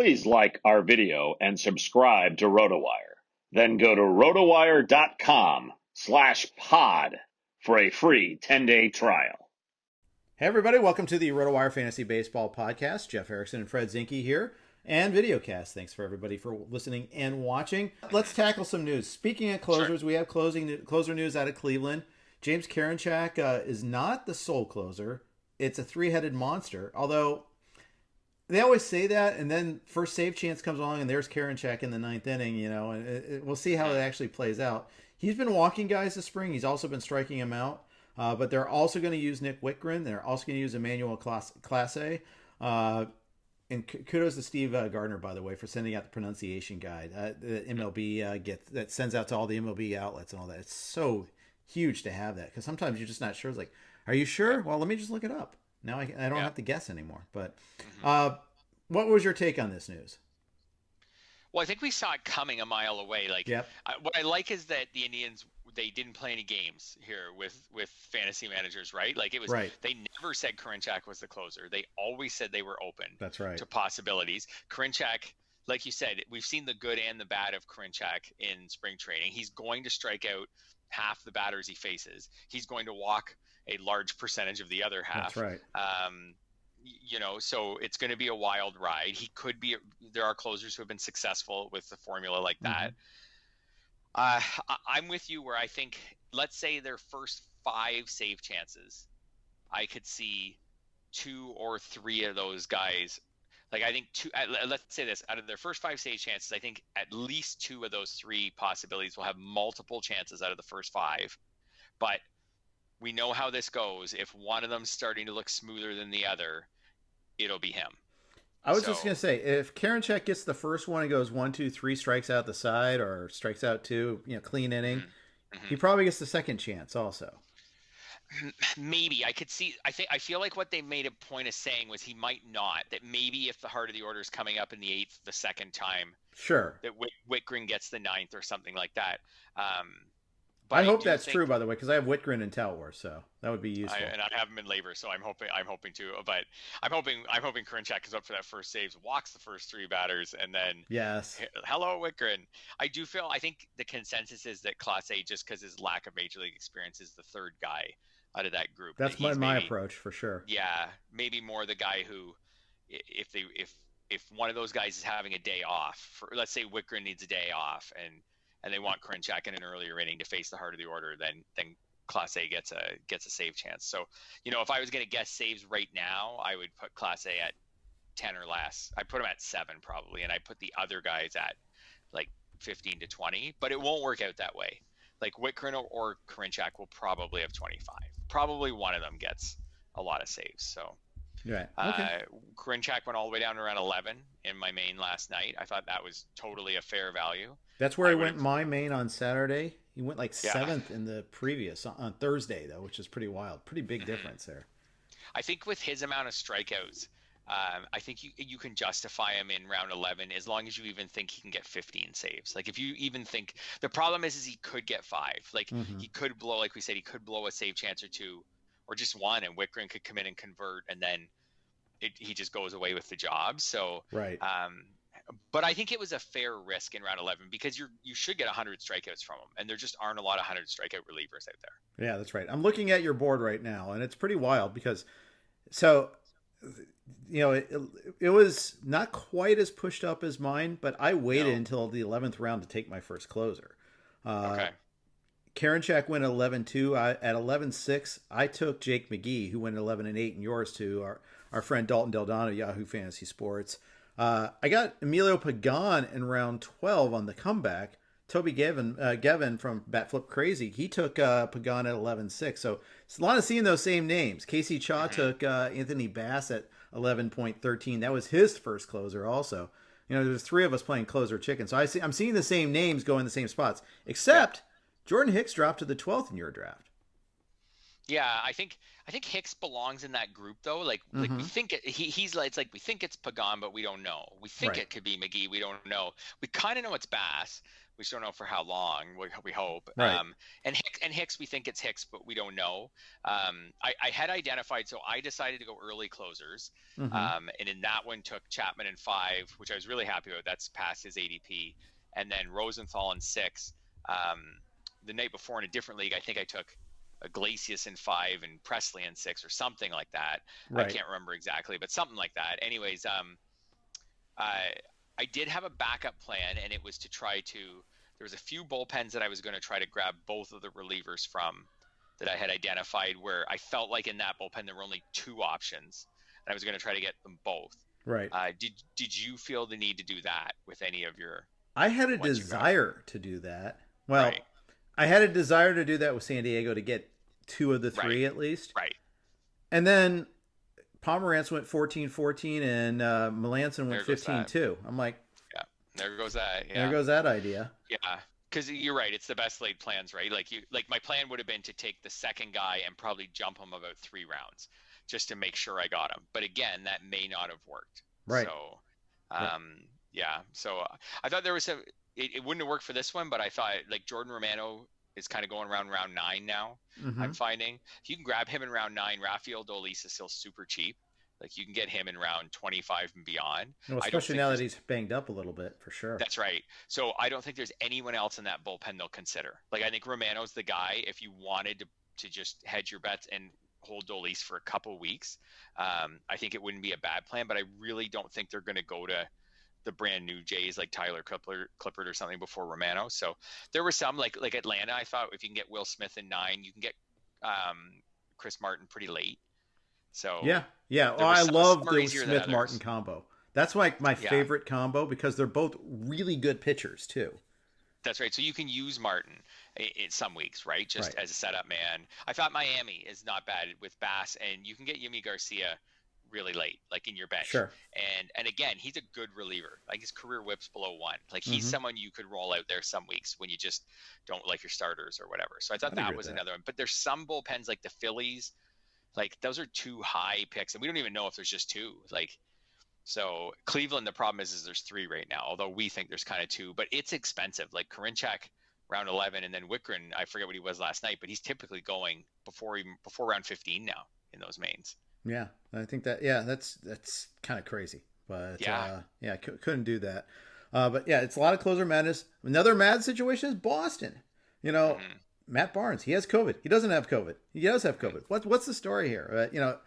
please like our video and subscribe to RotoWire. Then go to rotowire.com/pod for a free 10-day trial. Hey everybody, welcome to the RotoWire Fantasy Baseball Podcast. Jeff Erickson and Fred Zinke here, and videocast. Thanks for everybody for listening and watching. Let's tackle some news. Speaking of closers, we have closer news out of Cleveland. James Karinchak is not the sole closer. It's a three-headed monster, although they always say that, and then first save chance comes along, and there's Karinchak in the ninth inning, and we'll see how it actually plays out. He's been walking guys this spring. He's also been striking them out. But they're also going to use Nick Wittgren. They're also going to use Emmanuel Clase. And kudos to Steve Gardner, by the way, for sending out the pronunciation guide that MLB that sends out to all the MLB outlets and all that. It's so huge to have that, because sometimes you're just not sure. It's like, are you sure? Well, let me just look it up. Now I don't have to guess anymore. But what was your take on this news? Well, I think we saw it coming a mile away. What I like is that the Indians, they didn't play any games here with fantasy managers, right? Like, it was right. They never said Karinchak was the closer. They always said they were open. That's right. To possibilities. Karinchak, like you said, we've seen the good and the bad of Karinchak in spring training. He's going to strike out half the batters he faces. He's going to walk a large percentage of the other half. That's right. So it's going to be a wild ride. There are closers who have been successful with the formula like that. I'm with you where I think, let's say their first 5 save chances, I could see 2 or 3 of those guys. Like, I think let's say this, out of their first 5 save chances, I think at least 2 of those 3 possibilities will have multiple chances out of the first 5. But we know how this goes. If one of them's starting to look smoother than the other, it'll be him. I was just going to say, if Karinchak gets the first one and goes 1, 2, 3, strikes out the side, or strikes out 2, clean inning, he probably gets the second chance also. Maybe. I could see. I feel like what they made a point of saying was he might not. That maybe if the heart of the order is coming up in the 8th, the second time, sure, that Wittgren gets the 9th or something like that. I hope that's true, by the way, because I have Wittgren and Talwar, so that would be useful. And I have him in labor, so I'm hoping to. But I'm hoping Karinchak is up for that first saves, walks the first 3 batters, and then hello Wittgren. I think the consensus is that Clase, just because his lack of major league experience, is the third guy out of that group. That's my approach for sure. Yeah, maybe more the guy who, if one of those guys is having a day off, let's say Wittgren needs a day off, and they want Karinchak in an earlier inning to face the heart of the order, then Clase gets a save chance. So, if I was going to guess saves right now, I would put Clase at 10 or less. I put him at 7 probably, and I put the other guys at like 15 to 20. But it won't work out that way. Like, Wittgren or Karinchak will probably have 25. Probably one of them gets a lot of saves. So. Right. Okay. Karinchak went all the way down to around 11 in my main last night. I thought that was totally a fair value. That's where he went my main on Saturday. He went like 7th in the previous on Thursday, though, which is pretty wild. Pretty big difference there. I think with his amount of strikeouts, I think you can justify him in round 11 as long as you even think he can get 15 saves. Like, if you even think the problem is he could get 5. Like, he could blow, like we said, he could blow a save chance or 2. Or just 1, and Wittgren could come in and convert, and then he just goes away with the job. So, right. But I think it was a fair risk in round 11 because you should get 100 strikeouts from him, and there just aren't a lot of 100 strikeout relievers out there. Yeah, that's right. I'm looking at your board right now, and it's pretty wild because, it was not quite as pushed up as mine, but I waited until the 11th round to take my first closer. Okay. Karinchak went 11-2. At 11-6, I took Jake McGee, who went 11-8, and yours too. Our friend Dalton Del Don of Yahoo Fantasy Sports. I got Emilio Pagan in round 12 on the comeback. Toby Gavin from Batflip Crazy, he took Pagan at 11-6. So it's a lot of seeing those same names. Casey Chaw took Anthony Bass at 11.13. That was his first closer also. There's 3 of us playing closer chicken. So I'm seeing the same names go in the same spots, except Jordan Hicks dropped to the 12th in your draft. Yeah, I think Hicks belongs in that group though. Like we Mm-hmm. think he's like it's like we think it's Pagan, but we don't know. We think Right. it could be McGee, we don't know. We kind of know it's Bass. We just don't know for how long. We hope. Right. And Hicks, we think it's Hicks, but we don't know. I had identified, so I decided to go early closers, Mm-hmm. and in that one took Chapman in 5, which I was really happy with. That's past his ADP, and then Rosenthal in 6. Um, the night before in a different league, I think I took Iglesias in 5 and Presley in 6 or something like that. I Right. can't remember exactly, but something like that. Anyways, I I did have a backup plan, and it was to try to. There was a few bullpens that I was going to try to grab both of the relievers from that I had identified where I felt like in that bullpen there were only 2 options, and I was going to try to get them both. Right. Did you feel the need to do that with any of your I had a the ones you grabbed? desire to do that. Well, Right, I had a desire to do that with San Diego to get 2 of the right, 3 at least. right. And then Pomerantz went 14-14 and Melanson went There goes that. 15-2. I'm like, Yeah, there goes that. there Yeah. goes that idea. Yeah, because you're right. It's the best laid plans, right? Like my plan would have been to take the second guy and probably jump him about 3 rounds, just to make sure I got him. But again, that may not have worked. Right. So, Right. yeah. So I thought there was it wouldn't have worked for this one, but I thought like Jordan Romano is kind of going around round 9 now. Mm-hmm. I'm finding if you can grab him in round 9, Rafael Dolis is still super cheap. Like you can get him in round 25 and beyond. Well, I don't especially think now that there's he's banged up a little bit, for sure. That's right. So I don't think there's anyone else in that bullpen they'll consider. Like I think Romano's the guy if you wanted to just hedge your bets and hold Dolis for a couple weeks. I think it wouldn't be a bad plan, but I really don't think they're going to go to the brand new Jays like Tyler Clippard or something before Romano. So there were some like Atlanta. I thought if you can get Will Smith in 9, you can get Chris Martin pretty late. So Yeah. Yeah. there Oh, were I some love are the easier than Smith Martin others. combo. That's like my Yeah. favorite combo because they're both really good pitchers, too. That's right. So you can use Martin in some weeks, right? Just Right. as a setup man. I thought Miami is not bad with Bass, and you can get Yimi Garcia really late, like in your bench. Sure. And again, he's a good reliever. Like his career whip's below 1. Like he's Mm-hmm. someone you could roll out there some weeks when you just don't like your starters or whatever. So I thought I'd agree that with was that. another one. But there's some bullpens like the Phillies, like those are 2 high picks, and we don't even know if there's just 2. Like so Cleveland, the problem is there's 3 right now, although we think there's kind of 2, but it's expensive. Like Karinchak round 11, and then Wickren, I forget what he was last night, but he's typically going before round 15 now in those mains. Yeah. I think that, yeah, that's kind of crazy. But, Yeah. yeah, couldn't do that. But, yeah, it's a lot of closer madness. Another mad situation is Boston. You know, Mhm. Matt Barnes, he has COVID. He doesn't have COVID. He does have COVID. What's the story here? You know,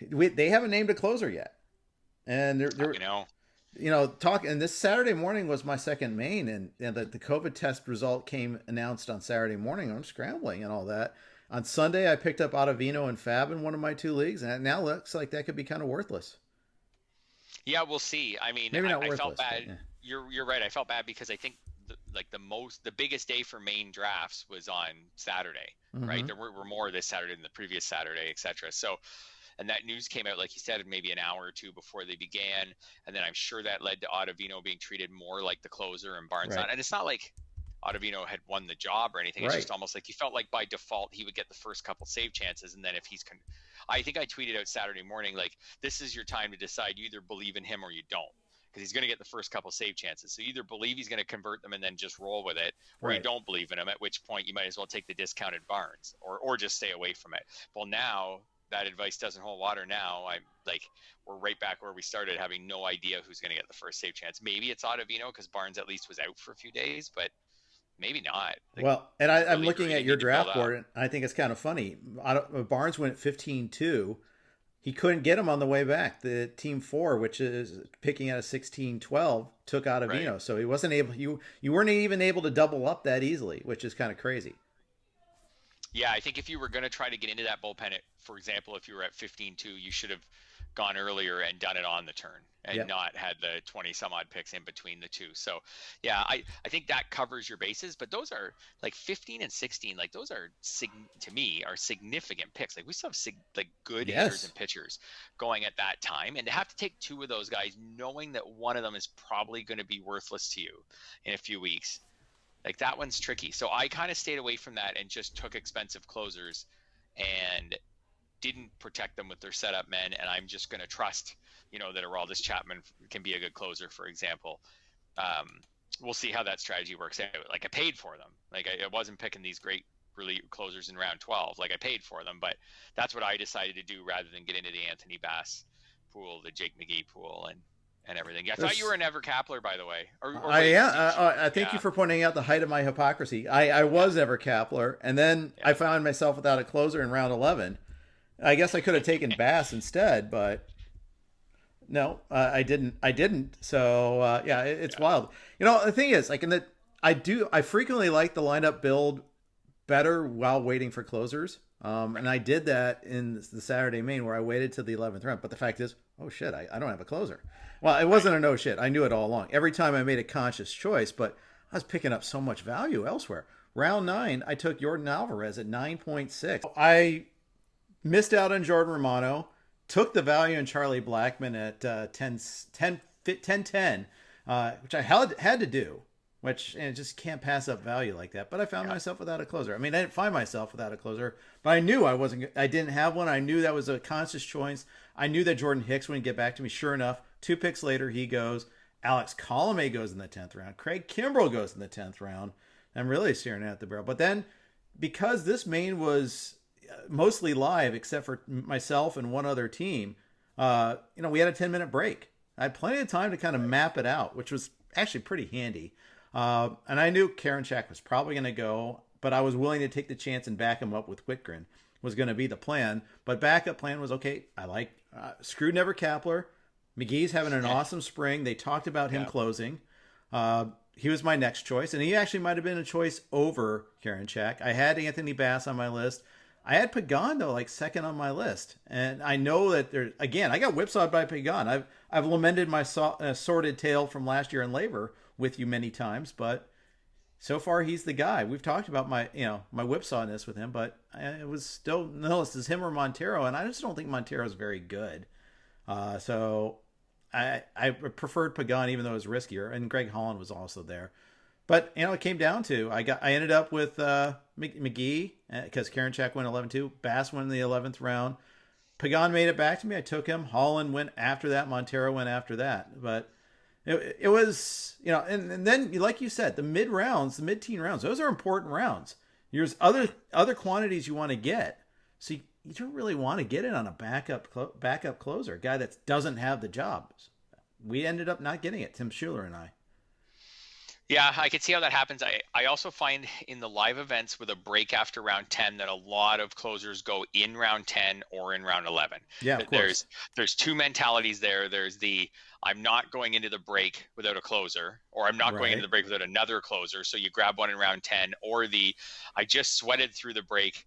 they haven't named a closer yet. And they're You know, and this Saturday morning was my second main, and the COVID test result came announced on Saturday morning. I'm scrambling and all that. On Sunday, I picked up Ottavino and Fab in one of my 2 leagues, and it now looks like that could be kind of worthless. yeah, we'll see. I mean, Maybe not I worthless, felt but bad. yeah. You're right. I felt bad because I think the biggest day for main drafts was on Saturday, right? Mm-hmm. There were more this Saturday than the previous Saturday, etc. So, and that news came out, like you said, maybe an hour or 2 before they began, and then I'm sure that led to Ottavino being treated more like the closer and Barnes Right. not. And it's not like Ottavino had won the job or anything. It's Right. just almost like you felt like by default he would get the first couple save chances, and then if I think I tweeted out Saturday morning like this is your time to decide. You either believe in him or you don't, because he's going to get the first couple save chances. So you either believe he's going to convert them and then just roll with it, or you Right. don't believe in him, at which point you might as well take the discounted Barnes or just stay away from it. Well, now that advice doesn't hold water. Now I'm like, we're right back where we started, having no idea who's going to get the first save chance. Maybe it's Ottavino because Barnes at least was out for a few days, but maybe not. Like, Well, and I'm reliever looking you at your need to build draft board, up. and I think it's kind of funny. Barnes went 15-2. He couldn't get him on the way back. The team 4, which is picking at a 16-12, took Ottavino. Right. So he wasn't able. You weren't even able to double up that easily, which is kind of crazy. Yeah, I think if you were going to try to get into that bullpen, for example, if you were at 15-2, you should have gone earlier and done it on the turn and Yep. not had the 20 some odd picks in between the 2. So, yeah, I think that covers your bases, but those are like 15 and 16, like those are to me are significant picks. Like we still have like good hitters Yes. and pitchers going at that time, and to have to take 2 of those guys knowing that one of them is probably going to be worthless to you in a few weeks. Like that one's tricky. So I kind of stayed away from that and just took expensive closers and didn't protect them with their setup men, and I'm just going to trust, that Aroldis Chapman can be a good closer, for example. We'll see how that strategy works out. Like, I paid for them. Like, I wasn't picking these great really closers in round 12. Like, I paid for them, but that's what I decided to do rather than get into the Anthony Bass pool, the Jake McGee pool, and everything. I thought you were an Ever Kapler, by the way. I am. I thank you for pointing out the height of my hypocrisy. I was Ever Kapler, and then I found myself without a closer in round 11. I guess I could have taken Bass instead, but no, I didn't. So it's wild. The thing is, like, I frequently like the lineup build better while waiting for closers. And I did that in the Saturday main where I waited till the 11th round. But the fact is, oh shit, I don't have a closer. Well, it wasn't a no shit. I knew it all along. Every time I made a conscious choice, but I was picking up so much value elsewhere. Round 9, I took Jordan Alvarez at 9.6. I missed out on Jordan Romano, took the value in Charlie Blackmon at 10-10, which I had to do, which just can't pass up value like that. But I found myself without a closer. I mean, I didn't find myself without a closer, but I knew I didn't have one. I knew that was a conscious choice. I knew that Jordan Hicks wouldn't get back to me. Sure enough, 2 picks later, he goes. Alex Colomé goes in the 10th round. Craig Kimbrell goes in the 10th round. I'm really staring at the barrel. But then, because this main was mostly live, except for myself and one other team, we had a 10-minute break. I had plenty of time to kind of map it out, which was actually pretty handy. And I knew Karinchak was probably going to go, but I was willing to take the chance and back him up with Whitgren was going to be the plan. But backup plan was, okay, I like screwed Never Kapler. McGee's having an awesome spring. They talked about him closing. He was my next choice, and he actually might have been a choice over Karinchak. I had Anthony Bass on my list. I had Pagan, though, like second on my list. And I know that I got whipsawed by Pagan. I've lamented my sordid tale from last year in labor with you many times, but so far he's the guy. We've talked about my whipsawedness with him, but it was still no, it's him or Montero, and I just don't think Montero's very good. So I preferred Pagan even though it was riskier, and Greg Holland was also there. But it came down to I ended up with McGee because Karinchak went 11-2. Bass went in the 11th round. Pagan made it back to me. I took him. Holland went after that. Montero went after that. But it was, and then like you said, the mid-teen rounds, those are important rounds. There's other quantities you want to get. So you don't really want to get it on a backup closer, a guy that doesn't have the job. We ended up not getting it, Tim Schuler and I. Yeah, I could see how that happens. I also find in the live events with a break after round 10 that a lot of closers go in round 10 or in round 11. Yeah, of course. There's two mentalities there. There's the I'm not going into the break without a closer, or I'm not going into the break without another closer. So you grab one in round 10, or the I just sweated through the break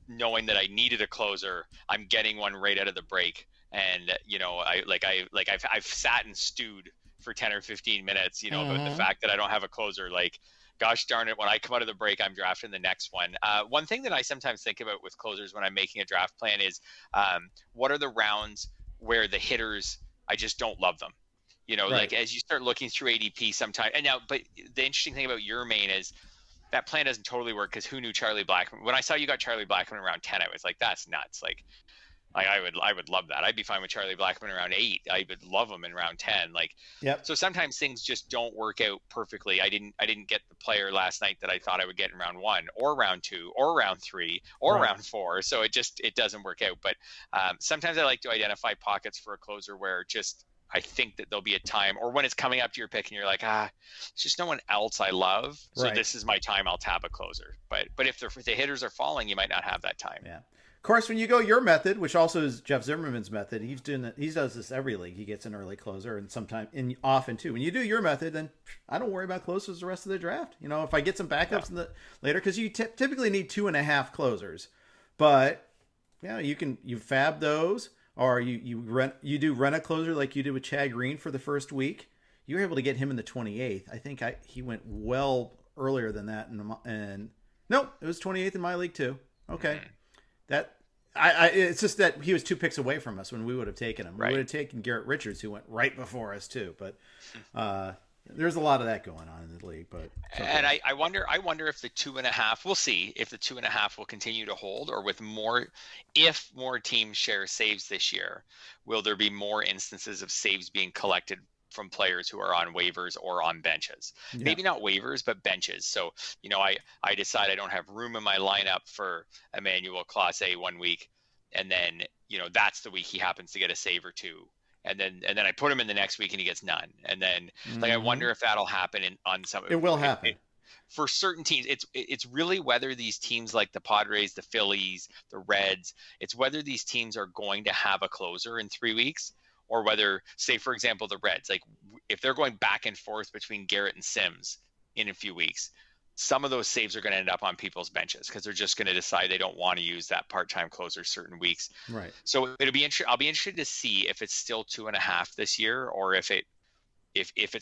knowing that I needed a closer. I'm getting one right out of the break. And I've sat and stewed for 10 or 15 minutes, about the fact that I don't have a closer. Like, gosh darn it, when I come out of the break, I'm drafting the next one. One thing that I sometimes think about with closers when I'm making a draft plan is what are the rounds where the hitters, I just don't love them. Like as you start looking through ADP sometime. And now, but the interesting thing about your main is that plan doesn't totally work because who knew Charlie Blackmon? When I saw you got Charlie Blackmon around 10, I was like, that's nuts. Like I would love that. I'd be fine with Charlie Blackmon around 8. I would love him in round 10. So sometimes things just don't work out perfectly. I didn't get the player last night that I thought I would get in round 1 or round 2 or round 3 or round 4. So it doesn't work out. But sometimes I like to identify pockets for a closer where I think that there'll be a time, or when it's coming up to your pick and you're like, it's just no one else I love. So this is my time. I'll tab a closer. But if the hitters are falling, you might not have that time. Yeah. Of course, when you go your method, which also is Jeff Zimmerman's method, he does this every league. He gets an early closer and sometimes often too. When you do your method, then I don't worry about closers the rest of the draft. If I get some backups in the later, because you typically need 2.5 closers, but you fab those, or you rent a closer like you did with Chad Green for the first week. You were able to get him in the 28th. I think he went well earlier than that, and nope, it was 28th in my league too. Okay. It's just that he was 2 picks away from us when we would have taken him. We would have taken Garrett Richards, who went right before us too. But there's a lot of that going on in the league. But and I wonder if the 2.5, we'll see if the 2.5 will continue to hold, or with more, if more teams share saves this year, will there be more instances of saves being collected from players who are on waivers or on benches? Yeah. Maybe not waivers, but benches. So, I decide I don't have room in my lineup for Emmanuel Clase 1 week, and then, that's the week he happens to get a save or two. And then I put him in the next week and he gets none. And then I wonder if that'll happen on some. It will happen. For certain teams, it's really whether these teams like the Padres, the Phillies, the Reds, it's whether these teams are going to have a closer in 3 weeks, or whether, say, for example, the Reds, like if they're going back and forth between Garrett and Sims in a few weeks, some of those saves are going to end up on people's benches because they're just going to decide they don't want to use that part-time closer certain weeks. Right. So it'll be I'll be interested to see if it's still 2.5 this year, or if it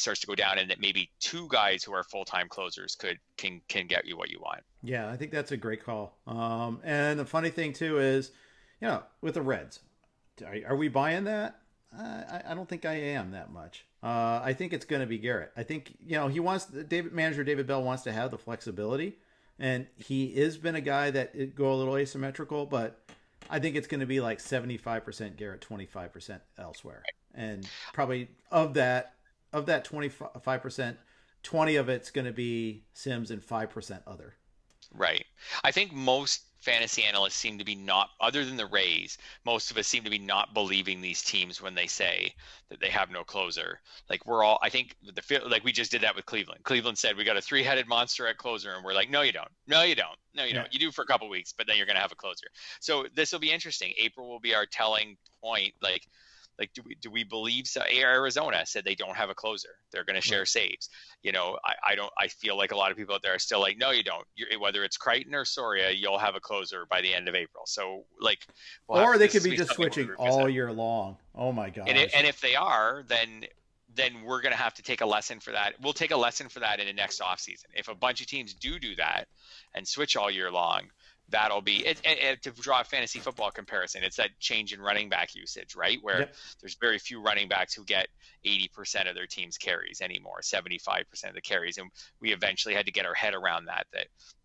starts to go down, and that maybe two guys who are full-time closers can get you what you want. Yeah, I think that's a great call. And the funny thing too is, with the Reds, are we buying that? I don't think I am that much. I think it's going to be Garrett. I think, manager David Bell wants to have the flexibility, and he has been a guy that go a little asymmetrical, but I think it's going to be like 75% Garrett, 25% elsewhere. And probably of that 25%, 20 of it's going to be Sims and 5% other. Right. I think most fantasy analysts seem to be not, other than the Rays, most of us seem to be not believing these teams when they say that they have no closer. Like I think like we just did that with Cleveland. Cleveland said we got a 3-headed monster at closer, and we're like, no, you don't. No, you don't. No, you don't. You do for a couple weeks, but then you're going to have a closer. So this will be interesting. April will be our telling point. Like do we believe so? Arizona said they don't have a closer. They're going to share saves. I feel like a lot of people out there are still like, no, you don't. Whether it's Crichton or Soria, you'll have a closer by the end of April. So or they could be just switching all year long. Oh my gosh. And if they are, then we're going to have to take a lesson for that. We'll take a lesson for that in the next offseason. If a bunch of teams do that and switch all year long, that'll be it, to draw a fantasy football comparison. It's that change in running back usage, right? Where there's very few running backs who get 80% of their team's carries anymore, 75% of the carries. And we eventually had to get our head around that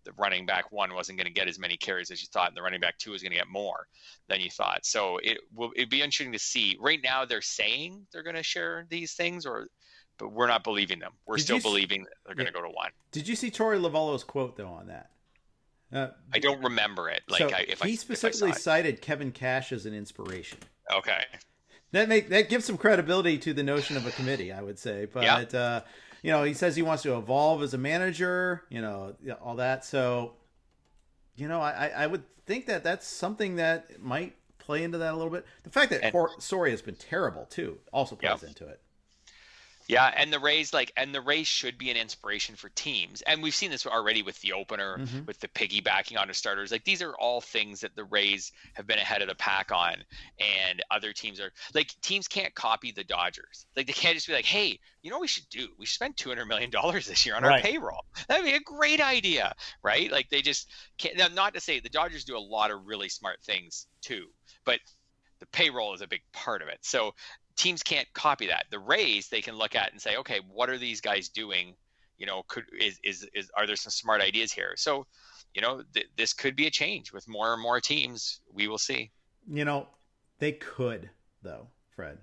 the running back 1 wasn't going to get as many carries as you thought, and the running back 2 is going to get more than you thought. So it'd be interesting to see. Right now they're saying they're going to share these things, but we're not believing them. We're still believing that they're going to go to 1. Did you see Torey Lovullo's quote though on that? I don't remember it. He specifically cited Kevin Cash as an inspiration. Okay. That gives some credibility to the notion of a committee, I would say. But he says he wants to evolve as a manager. All that. So, I would think that that's something that might play into that a little bit. The fact that Soria has been terrible too also plays into it. Yeah, and the Rays should be an inspiration for teams. And we've seen this already with the opener, with the piggybacking onto starters. Like, these are all things that the Rays have been ahead of the pack on, and other teams are like, teams can't copy the Dodgers. Like, they can't just be like, hey, you know what we should do? We should spend $200 million this year on our payroll. That'd be a great idea, right? Like, they just can't. Now, not to say the Dodgers do a lot of really smart things too, but the payroll is a big part of it. So teams can't copy that. The Rays, they can look at and say, okay, what are these guys doing? Are there some smart ideas here? So, this could be a change with more and more teams. We will see. They could, though, Fred.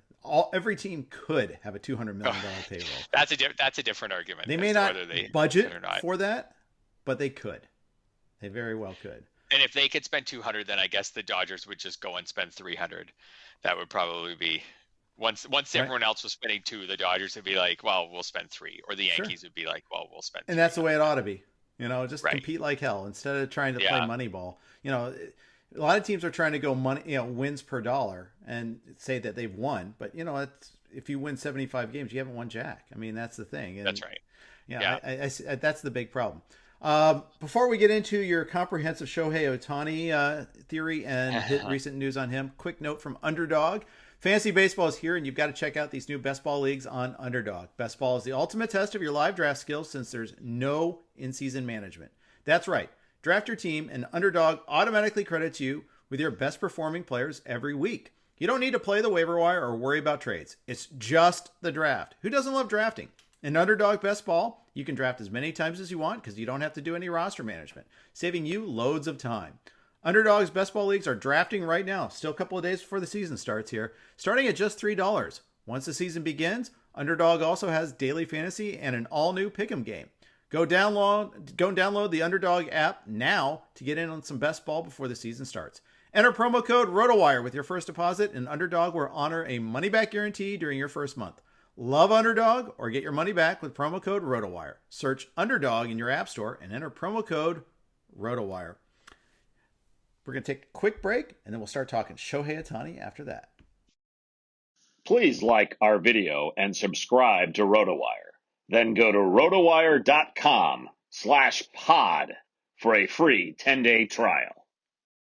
Every team could have a $200 million payroll. That's a different argument. They may not budget for that, but they could. They very well could. And if they could spend 200, then I guess the Dodgers would just go and spend 300. That would probably be once everyone else was spending 2, the Dodgers would be like, well, we'll spend 3, or the Yankees would be like, well, we'll spend 3. And that's the way it ought to be. Just compete like hell instead of trying to play Moneyball. A lot of teams are trying to go wins per dollar and say that they've won, but if you win 75 games, you haven't won jack. I mean, that's the thing. And, that's right. I that's the big problem. Before we get into your comprehensive Shohei Ohtani theory and recent news on him, quick note from Underdog. Fantasy baseball is here, and you've got to check out these new best ball leagues on Underdog. Best ball is the ultimate test of your live draft skills since there's no in-season management. That's right. Draft your team, and Underdog automatically credits you with your best performing players every week. You don't need to play the waiver wire or worry about trades. It's just the draft. Who doesn't love drafting? In Underdog Best Ball, you can draft as many times as you want because you don't have to do any roster management, saving you loads of time. Underdog's Best Ball leagues are drafting right now, still a couple of days before the season starts here, starting at just $3. Once the season begins, Underdog also has daily fantasy and an all-new pick'em game. Go download the Underdog app now to get in on some best ball before the season starts. Enter promo code ROTOWIRE with your first deposit, and Underdog will honor a money-back guarantee during your first month. Love Underdog or get your money back with promo code ROTOWIRE. Search Underdog in your app store and enter promo code ROTOWIRE. We're going to take a quick break, and then we'll start talking Shohei Ohtani after that. Please like our video and subscribe to RotoWire. Then go to rotowire.com/pod for a free 10-day trial.